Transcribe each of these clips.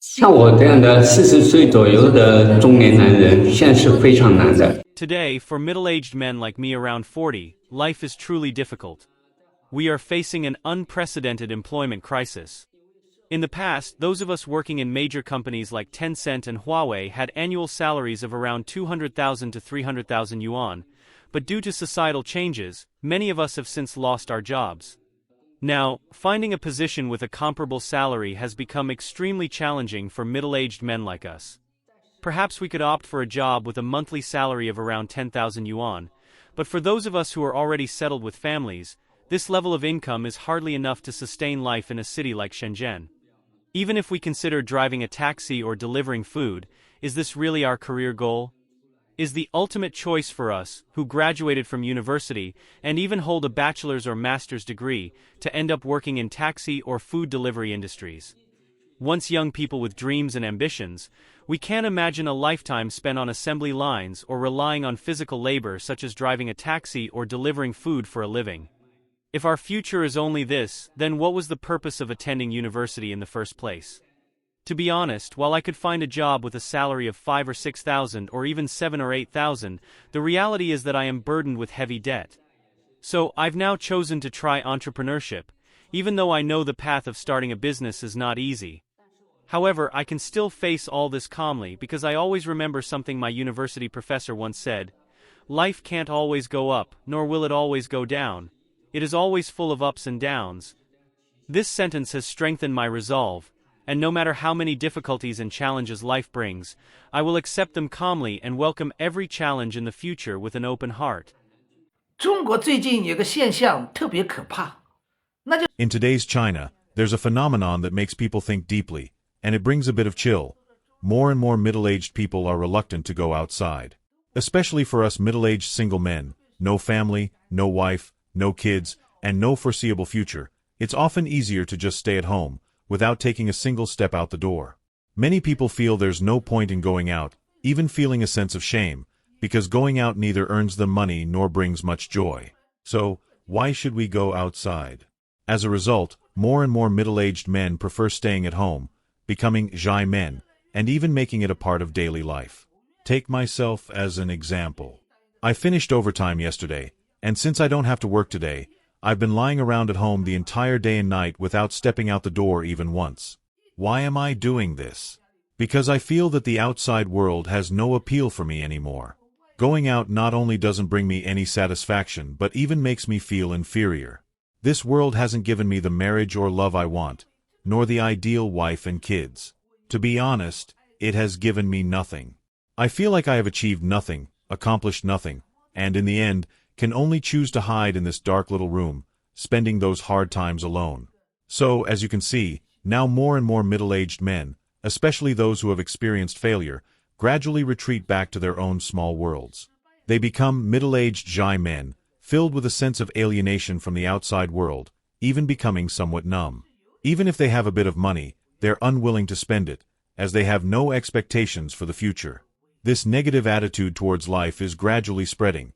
像我这样的40岁左右的中年男人，现在是非常难的。Today, for middle-aged men like me around 40, life is truly difficult. We are facing an unprecedented employment crisis. In the past, those of us working in major companies like Tencent and Huawei had annual salaries of around 200,000 to 300,000 yuan, but due to societal changes, many of us have since lost our jobs. Now, finding a position with a comparable salary has become extremely challenging for middle-aged men like us. Perhaps we could opt for a job with a monthly salary of around 10,000 yuan, but for those of us who are already settled with families, this level of income is hardly enough to sustain life in a city like Shenzhen. Even if we consider driving a taxi or delivering food, is this really our career goal? Is the ultimate choice for us, who graduated from university and even hold a bachelor's or master's degree, to end up working in taxi or food delivery industries? Once young people with dreams and ambitions, we can't imagine a lifetime spent on assembly lines or relying on physical labor such as driving a taxi or delivering food for a living. If our future is only this, then what was the purpose of attending university in the first place? To be honest, while I could find a job with a salary of 5 or 6,000 or even 7 or 8,000, the reality is that I am burdened with heavy debt. So, I've now chosen to try entrepreneurship, even though I know the path of starting a business is not easy. However, I can still face all this calmly because I always remember something my university professor once said: life can't always go up, nor will it always go down. It is always full of ups and downs. This sentence has strengthened my resolve, and no matter how many difficulties and challenges life brings, I will accept them calmly and welcome every challenge in the future with an open heart. 中国最近有个现象特别可怕， In today's China, there's a phenomenon that makes people think deeply, and it brings a bit of chill. More and more middle-aged people are reluctant to go outside. Especially for us middle-aged single men, no family, no wife, no kids, and no foreseeable future, it's often easier to just stay at home, without taking a single step out the door. Many people feel there's no point in going out, even feeling a sense of shame, because going out neither earns them money nor brings much joy. So, why should we go outside? As a result, more and more middle-aged men prefer staying at home, becoming shy men, and even making it a part of daily life. Take myself as an example. I finished overtime yesterday, and since I don't have to work today, I've been lying around at home the entire day and night without stepping out the door even once. Why am I doing this? Because I feel that the outside world has no appeal for me anymore. Going out not only doesn't bring me any satisfaction but even makes me feel inferior. This world hasn't given me the marriage or love I want, nor the ideal wife and kids. To be honest, it has given me nothing. I feel like I have achieved nothing, accomplished nothing, and in the end, can only choose to hide in this dark little room, spending those hard times alone. So, as you can see, now more and more middle-aged men, especially those who have experienced failure, gradually retreat back to their own small worlds. They become middle-aged shy men, filled with a sense of alienation from the outside world, even becoming somewhat numb. Even if they have a bit of money, they're unwilling to spend it, as they have no expectations for the future. This negative attitude towards life is gradually spreading,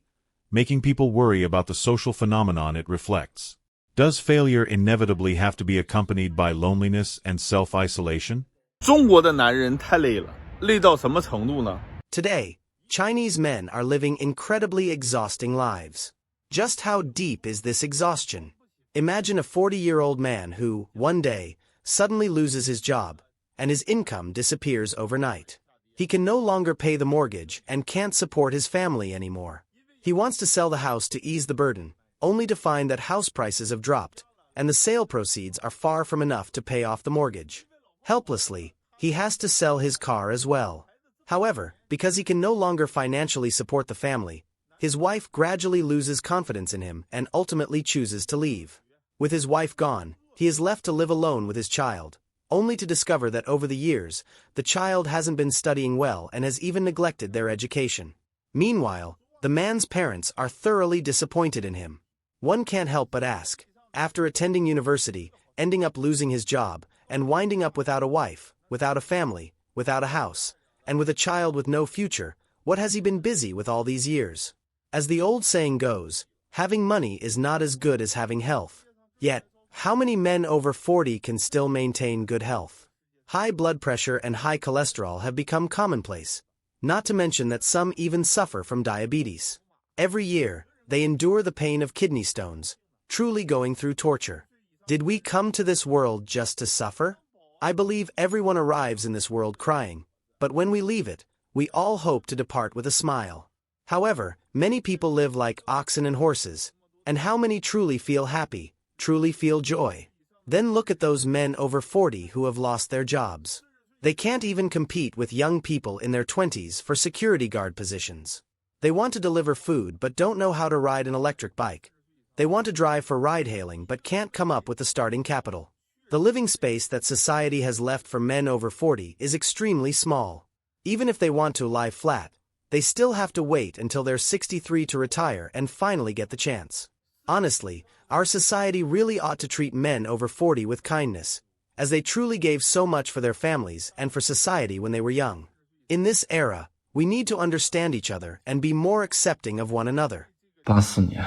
making people worry about the social phenomenon it reflects. Does failure inevitably have to be accompanied by loneliness and self-isolation? 中国的男人太累了，累到什么程度呢？ Today, Chinese men are living incredibly exhausting lives. Just how deep is this exhaustion? Imagine a 40-year-old man who, one day, suddenly loses his job, and his income disappears overnight. He can no longer pay the mortgage and can't support his family anymore. He wants to sell the house to ease the burden, only to find that house prices have dropped, and the sale proceeds are far from enough to pay off the mortgage. Helplessly, he has to sell his car as well. However, because he can no longer financially support the family, his wife gradually loses confidence in him and ultimately chooses to leave. With his wife gone, he is left to live alone with his child, only to discover that over the years, the child hasn't been studying well and has even neglected their education. Meanwhile, the man's parents are thoroughly disappointed in him. One can't help but ask, after attending university, ending up losing his job, and winding up without a wife, without a family, without a house, and with a child with no future, what has he been busy with all these years? As the old saying goes, having money is not as good as having health. Yet, how many men over 40 can still maintain good health? High blood pressure and high cholesterol have become commonplace, not to mention that some even suffer from diabetes. Every year, they endure the pain of kidney stones, truly going through torture. Did we come to this world just to suffer? I believe everyone arrives in this world crying, but when we leave it, we all hope to depart with a smile. However, many people live like oxen and horses, and how many truly feel happy, truly feel joy? Then look at those men over 40 who have lost their jobs. They can't even compete with young people in their 20s for security guard positions. They want to deliver food but don't know how to ride an electric bike. They want to drive for ride-hailing but can't come up with the starting capital. The living space that society has left for men over 40 is extremely small. Even if they want to lie flat, they still have to wait until they're 63 to retire and finally get the chance. Honestly, our society really ought to treat men over 40 with kindness, as they truly gave so much for their families and for society when they were young. In this era, we need to understand each other and be more accepting of one another. 84年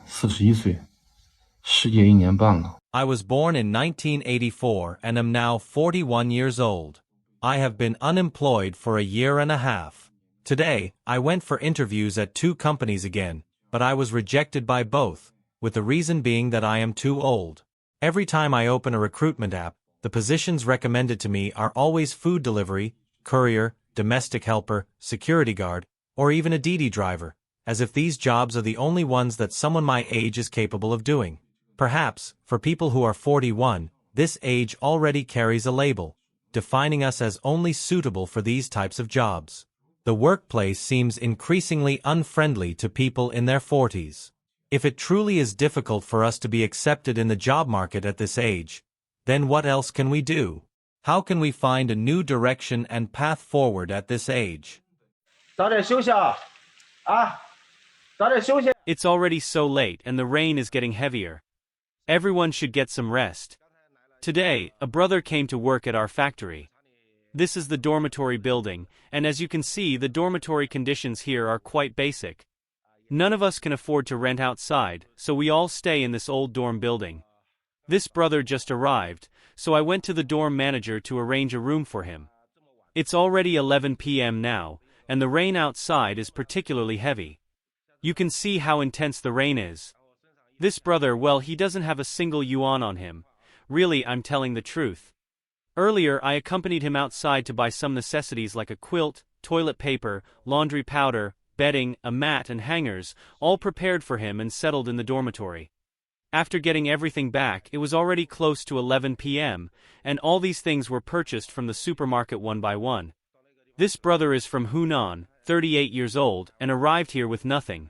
41岁失业1年半了 I was born in 1984 and am now 41 years old. I have been unemployed for a year and a half. Today, I went for interviews at 2 companies again, but I was rejected by both, with the reason being that I am too old. Every time I open a recruitment app, the positions recommended to me are always food delivery, courier, domestic helper, security guard, or even a DD driver, as if these jobs are the only ones that someone my age is capable of doing. Perhaps, for people who are 41, this age already carries a label, defining us as only suitable for these types of jobs. The workplace seems increasingly unfriendly to people in their 40s. If it truly is difficult for us to be accepted in the job market at this age, then what else can we do? How can we find a new direction and path forward at this age? It's already so late and the rain is getting heavier. Everyone should get some rest. Today, a brother came to work at our factory. This is the dormitory building, and as you can see, the dormitory conditions here are quite basic. None of us can afford to rent outside, so we all stay in this old dorm building. This brother just arrived, so I went to the dorm manager to arrange a room for him. It's already 11 p.m. now, and the rain outside is particularly heavy. You can see how intense the rain is. This brother, well, he doesn't have a single yuan on him. Really, I'm telling the truth. Earlier, I accompanied him outside to buy some necessities like a quilt, toilet paper, laundry powder, bedding, a mat and hangers, all prepared for him and settled in the dormitory. After getting everything back, it was already close to 11 p.m., and all these things were purchased from the supermarket one by one. This brother is from Hunan, 38 years old, and arrived here with nothing.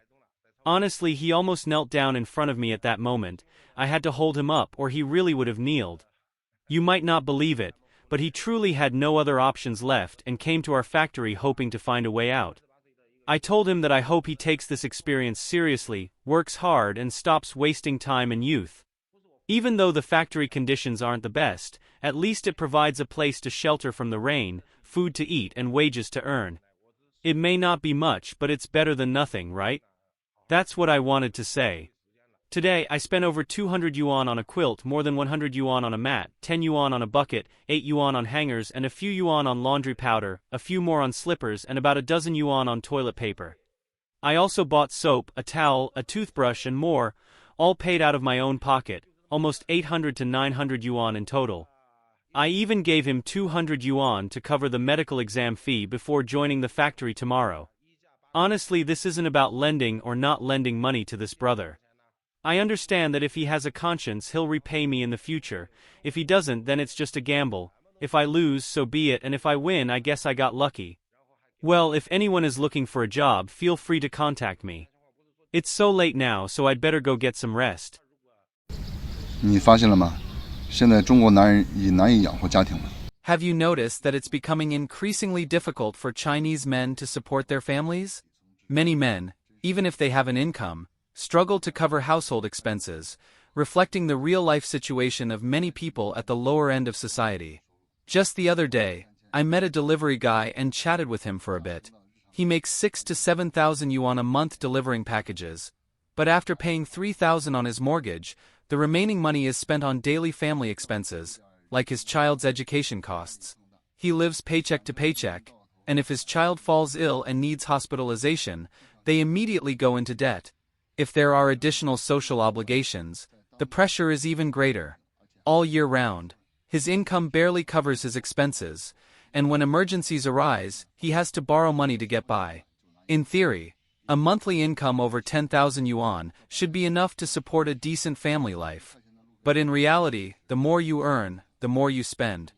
Honestly, he almost knelt down in front of me at that moment. I had to hold him up or he really would have kneeled. You might not believe it, but he truly had no other options left and came to our factory hoping to find a way out. I told him that I hope he takes this experience seriously, works hard and stops wasting time and youth. Even though the factory conditions aren't the best, at least it provides a place to shelter from the rain, food to eat and wages to earn. It may not be much, but it's better than nothing, right? That's what I wanted to say. Today, I spent over 200 yuan on a quilt, more than 100 yuan on a mat, 10 yuan on a bucket, 8 yuan on hangers and a few yuan on laundry powder, a few more on slippers and about a dozen yuan on toilet paper. I also bought soap, a towel, a toothbrush and more, all paid out of my own pocket, almost 800 to 900 yuan in total. I even gave him 200 yuan to cover the medical exam fee before joining the factory tomorrow. Honestly, this isn't about lending or not lending money to this brother. I understand that if he has a conscience, he'll repay me in the future. If he doesn't, then it's just a gamble. If I lose, so be it, and if I win, I guess I got lucky. Well, if anyone is looking for a job, feel free to contact me. It's so late now, so I'd better go get some rest. 你发现了吗？现在中国男人已难以养活家庭了。 Have you noticed that it's becoming increasingly difficult for Chinese men to support their families? Many men, even if they have an income, struggle to cover household expenses, reflecting the real-life situation of many people at the lower end of society. Just the other day, I met a delivery guy and chatted with him for a bit. He makes 6,000 to 7,000 yuan a month delivering packages, but after paying 3,000 on his mortgage, the remaining money is spent on daily family expenses, like his child's education costs. He lives paycheck to paycheck, and if his child falls ill and needs hospitalization, they immediately go into debt. If there are additional social obligations, the pressure is even greater. All year round, his income barely covers his expenses, and when emergencies arise, he has to borrow money to get by. In theory, a monthly income over 10,000 yuan should be enough to support a decent family life. But in reality, the more you earn, the more you spend.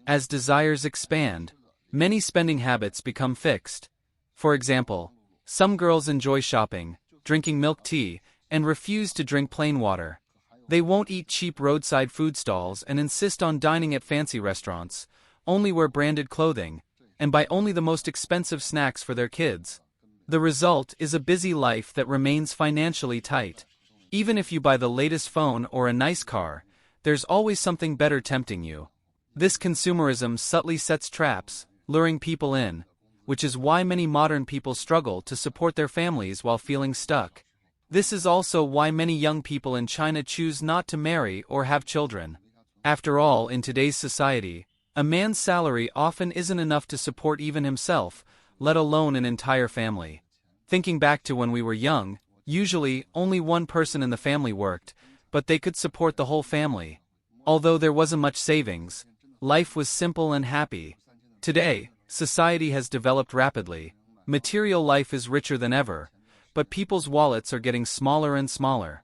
As desires expand, many spending habits become fixed. For example, some girls enjoy shopping, drinking milk tea, and refuse to drink plain water. They won't eat cheap roadside food stalls and insist on dining at fancy restaurants, only wear branded clothing, and buy only the most expensive snacks for their kids. The result is a busy life that remains financially tight. Even if you buy the latest phone or a nice car, there's always something better tempting you. This consumerism subtly sets traps, luring people in, which is why many modern people struggle to support their families while feeling stuck. This is also why many young people in China choose not to marry or have children. After all, in today's society, a man's salary often isn't enough to support even himself, let alone an entire family. Thinking back to when we were young, usually only one person in the family worked, but they could support the whole family. Although there wasn't much savings, life was simple and happy. Today, society has developed rapidly. Material life is richer than ever, but people's wallets are getting smaller and smaller.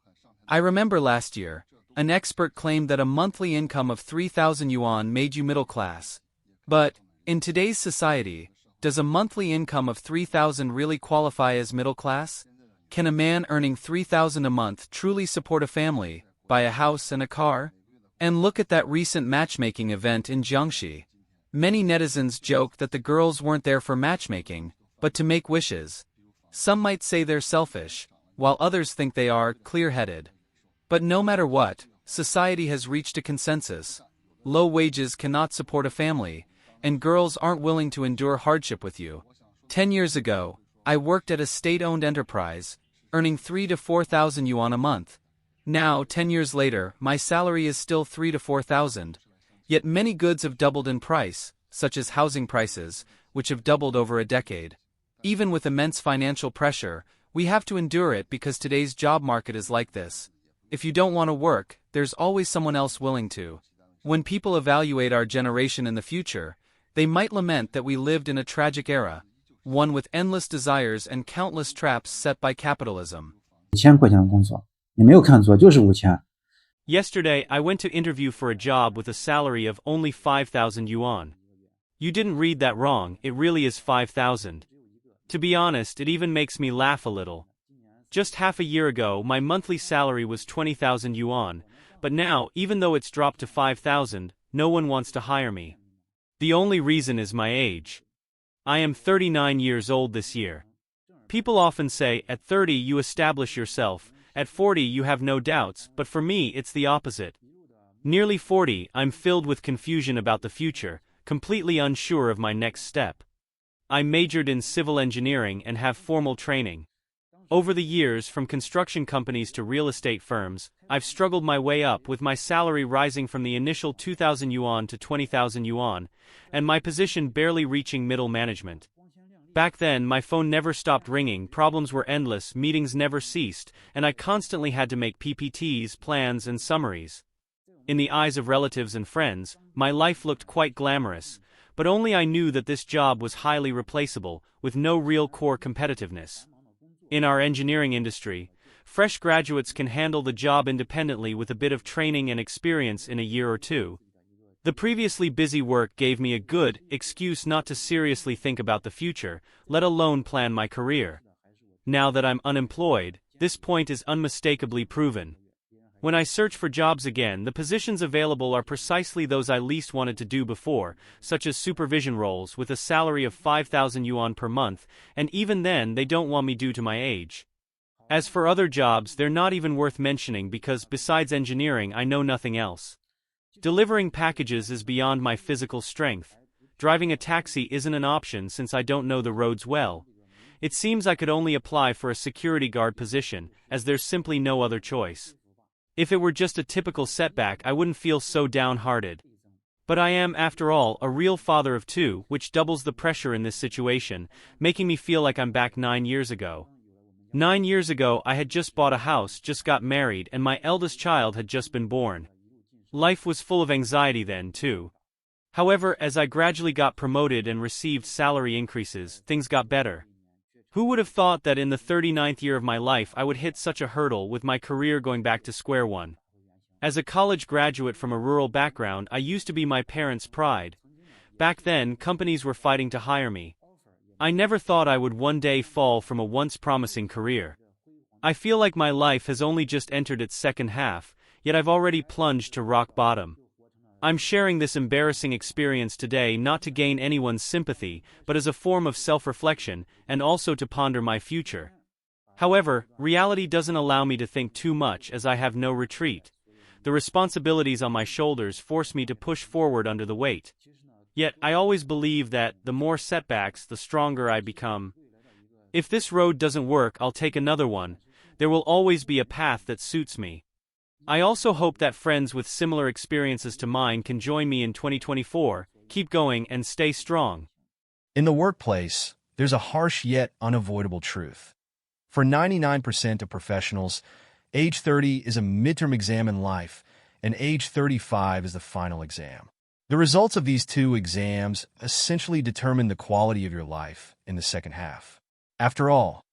I remember last year, an expert claimed that a monthly income of 3,000 yuan made you middle class. But, in today's society, does a monthly income of 3,000 really qualify as middle class? Can a man earning 3,000 a month truly support a family, buy a house and a car? And look at that recent matchmaking event in Jiangxi. Many netizens joke that the girls weren't there for matchmaking, but to make wishes. Some might say they're selfish, while others think they are clear-headed. But no matter what, society has reached a consensus. Low wages cannot support a family, and girls aren't willing to endure hardship with you. 10 years ago, I worked at a state-owned enterprise, earning 3,000 to 4,000 yuan a month. Now, 10 years later, my salary is still 3,000 to 4,000. Yet many goods have doubled in price, such as housing prices, which have doubled over a decade. Even with immense financial pressure, we have to endure it because today's job market is like this. If you don't want to work, there's always someone else willing to. When people evaluate our generation in the future, they might lament that we lived in a tragic era, one with endless desires and countless traps set by capitalism. 5000块钱的工作，你没有看错，就是5000。 Yesterday, I went to interview for a job with a salary of only 5,000 yuan. You didn't read that wrong, it really is 5,000. To be honest, it even makes me laugh a little. Just half a year ago, my monthly salary was 20,000 yuan, but now, even though it's dropped to 5,000, no one wants to hire me. The only reason is my age. I am 39 years old this year. People often say, at 30 you establish yourself, at 40 you have no doubts, but for me it's the opposite. Nearly 40, I'm filled with confusion about the future, completely unsure of my next step. I majored in civil engineering and have formal training. Over the years, from construction companies to real estate firms, I've struggled my way up with my salary rising from the initial 2,000 yuan to 20,000 yuan, and my position barely reaching middle management. Back then, my phone never stopped ringing, problems were endless, meetings never ceased, and I constantly had to make PPTs, plans, and summaries. In the eyes of relatives and friends, my life looked quite glamorous, but only I knew that this job was highly replaceable, with no real core competitiveness. In our engineering industry, fresh graduates can handle the job independently with a bit of training and experience in a year or two. The previously busy work gave me a good excuse not to seriously think about the future, let alone plan my career. Now that I'm unemployed, this point is unmistakably proven. When I search for jobs again, the positions available are precisely those I least wanted to do before, such as supervision roles with a salary of 5,000 yuan per month, and even then they don't want me due to my age. As for other jobs, they're not even worth mentioning because, besides engineering, I know nothing else. Delivering packages is beyond my physical strength. Driving a taxi isn't an option since I don't know the roads well. It seems I could only apply for a security guard position, as there's simply no other choice. If it were just a typical setback, I wouldn't feel so downhearted. But I am, after all, a real father of two, which doubles the pressure in this situation, making me feel like I'm back 9 years ago. 9 years ago I had just bought a house, just got married, and my eldest child had just been born. Life was full of anxiety then, too. However, as I gradually got promoted and received salary increases, things got better. Who would have thought that in the 39th year of my life I would hit such a hurdle with my career going back to square one? As a college graduate from a rural background, I used to be my parents' pride. Back then, companies were fighting to hire me. I never thought I would one day fall from a once promising career. I feel like my life has only just entered its second half, yet I've already plunged to rock bottom. I'm sharing this embarrassing experience today not to gain anyone's sympathy, but as a form of self-reflection, and also to ponder my future. However, reality doesn't allow me to think too much as I have no retreat. The responsibilities on my shoulders force me to push forward under the weight. Yet, I always believe that, the more setbacks, the stronger I become. If this road doesn't work, I'll take another one. There will always be a path that suits me. I also hope that friends with similar experiences to mine can join me in 2024, keep going and stay strong. In the workplace, there's a harsh yet unavoidable truth. For 99% of professionals, age 30 is a midterm exam in life, and age 35 is the final exam. The results of these two exams essentially determine the quality of your life in the second half. After all,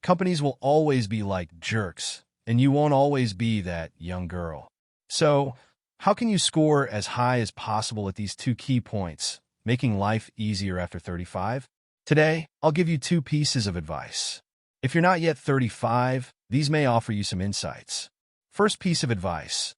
companies will always be like jerks, and you won't always be that young girl. So, how can you score as high as possible at these two key points, making life easier after 35? Today, I'll give you 2 pieces of advice. If you're not yet 35, these may offer you some insights. First piece of advice: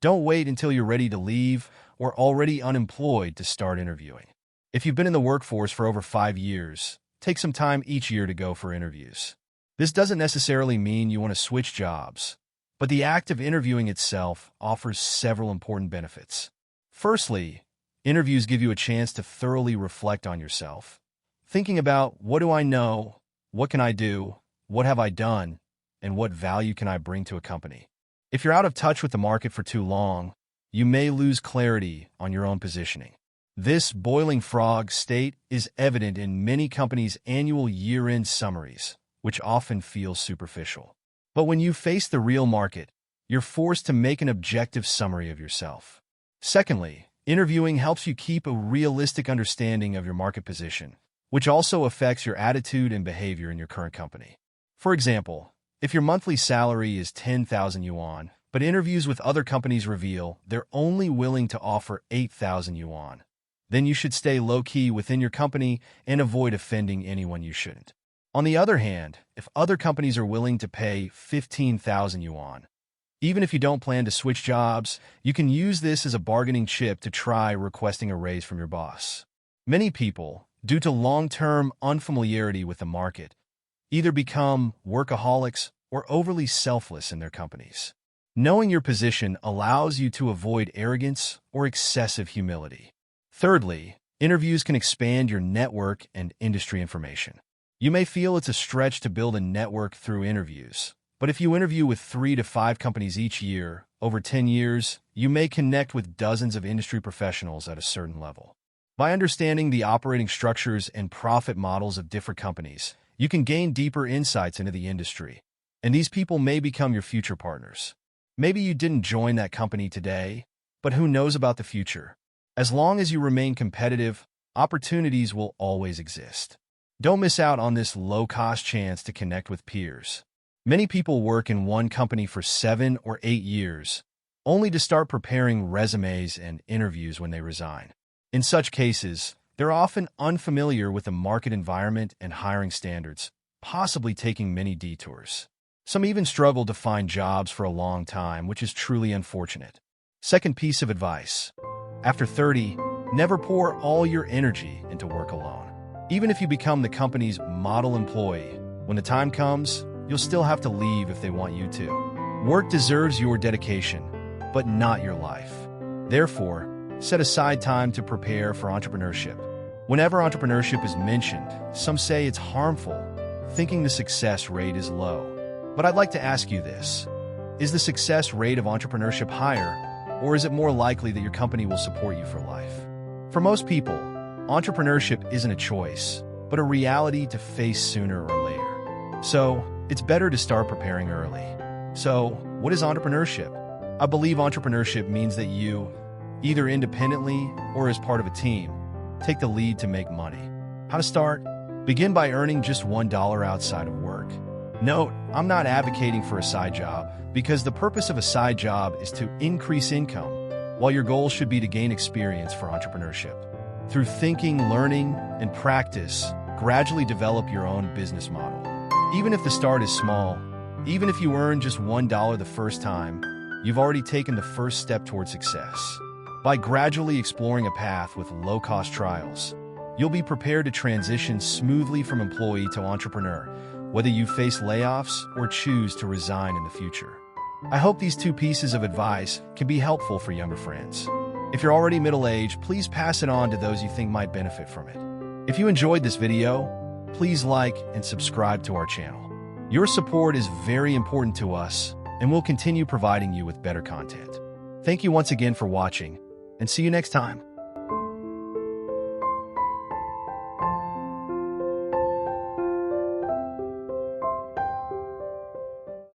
don't wait until you're ready to leave or already unemployed to start interviewing. If you've been in the workforce for over 5 years, take some time each year to go for interviews. This doesn't necessarily mean you want to switch jobs, but the act of interviewing itself offers several important benefits. Firstly, interviews give you a chance to thoroughly reflect on yourself, thinking about what do I know, what can I do, what have I done, and what value can I bring to a company. If you're out of touch with the market for too long, you may lose clarity on your own positioning. This boiling frog state is evident in many companies' annual year-end summaries, which often feel superficial. But when you face the real market, you're forced to make an objective summary of yourself. Secondly, interviewing helps you keep a realistic understanding of your market position, which also affects your attitude and behavior in your current company. For example, if your monthly salary is 10,000 yuan, but interviews with other companies reveal they're only willing to offer 8,000 yuan, then you should stay low-key within your company and avoid offending anyone you shouldn't. On the other hand, if other companies are willing to pay 15,000 yuan, even if you don't plan to switch jobs, you can use this as a bargaining chip to try requesting a raise from your boss. Many people, due to long-term unfamiliarity with the market, either become workaholics or overly selfless in their companies. Knowing your position allows you to avoid arrogance or excessive humility. Thirdly, interviews can expand your network and industry information. You may feel it's a stretch to build a network through interviews, but if you interview with 3 to 5 companies each year, over 10 years, you may connect with dozens of industry professionals at a certain level. By understanding the operating structures and profit models of different companies, you can gain deeper insights into the industry, and these people may become your future partners. Maybe you didn't join that company today, but who knows about the future? As long as you remain competitive, opportunities will always exist. Don't miss out on this low-cost chance to connect with peers. Many people work in one company for 7 or 8 years, only to start preparing resumes and interviews when they resign. In such cases, they're often unfamiliar with the market environment and hiring standards, possibly taking many detours. Some even struggle to find jobs for a long time, which is truly unfortunate. Second piece of advice: after 30, never pour all your energy into work alone. Even if you become the company's model employee, when the time comes, you'll still have to leave if they want you to. Work deserves your dedication, but not your life. Therefore, set aside time to prepare for entrepreneurship. Whenever entrepreneurship is mentioned, some say it's harmful, thinking the success rate is low. But I'd like to ask you this: is the success rate of entrepreneurship higher, or is it more likely that your company will support you for life? For most people, entrepreneurship isn't a choice, but a reality to face sooner or later. So, it's better to start preparing early. So, what is entrepreneurship? I believe entrepreneurship means that you, either independently or as part of a team, take the lead to make money. How to start? Begin by earning just $1 outside of work. Note, I'm not advocating for a side job because the purpose of a side job is to increase income, while your goal should be to gain experience for entrepreneurship. Through thinking, learning, and practice, gradually develop your own business model. Even if the start is small, even if you earn just $1 the first time, you've already taken the first step toward success. By gradually exploring a path with low-cost trials, you'll be prepared to transition smoothly from employee to entrepreneur, whether you face layoffs or choose to resign in the future. I hope these 2 pieces of advice can be helpful for younger friends. If you're already middle-aged, please pass it on to those you think might benefit from it. If you enjoyed this video, please like and subscribe to our channel. Your support is very important to us, and we'll continue providing you with better content. Thank you once again for watching, and see you next time.